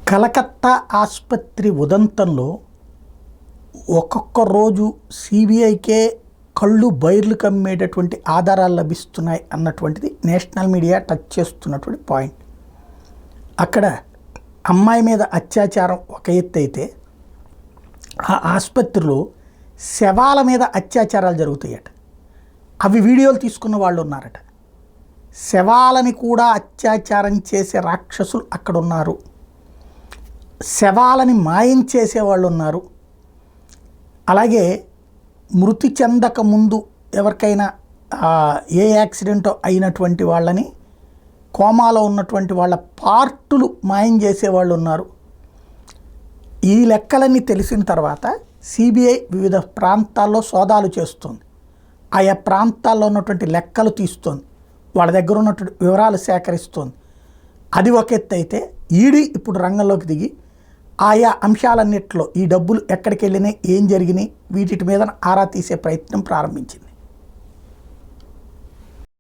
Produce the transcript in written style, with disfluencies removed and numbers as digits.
కలకత్తా ఆసుపత్రి ఉదంతంలో ఒక్కొక్క రోజు సిబిఐకే కళ్ళు బైర్లు కమ్మేటటువంటి ఆధారాలు లభిస్తున్నాయి అన్నటువంటిది నేషనల్ మీడియా టచ్ చేస్తున్నటువంటి పాయింట్. అక్కడ అమ్మాయి మీద అత్యాచారం ఒక ఎత్తు అయితే ఆ ఆసుపత్రిలో శవాల మీద అత్యాచారాలు జరుగుతాయట. అవి వీడియోలు తీసుకున్న వాళ్ళు ఉన్నారట. శవాలని కూడా అత్యాచారం చేసే రాక్షసులు అక్కడ ఉన్నారు. శవాలని మాయం చేసేవాళ్ళు ఉన్నారు. అలాగే మృతి చెందక ముందు ఎవరికైనా ఏ యాక్సిడెంటో అయినటువంటి వాళ్ళని, కోమాలో ఉన్నటువంటి వాళ్ళ పార్టులు మాయం చేసేవాళ్ళు ఉన్నారు. ఈ లెక్కలన్నీ తెలిసిన తర్వాత సిబిఐ వివిధ ప్రాంతాల్లో సోదాలు చేస్తుంది. ఆయా ప్రాంతాల్లో ఉన్నటువంటి లెక్కలు తీస్తుంది. వాళ్ళ దగ్గర ఉన్నటువంటి వివరాలు సేకరిస్తుంది. అది ఒక ఎత్తు అయితే ఈడీ ఇప్పుడు రంగంలోకి దిగి ఆయా అంశాలన్నింటిలో ఈ డబ్బులు ఎక్కడికి వెళ్ళినాయి, ఏం జరిగినాయి, వీటి మీద ఆరా తీసే ప్రయత్నం ప్రారంభించింది.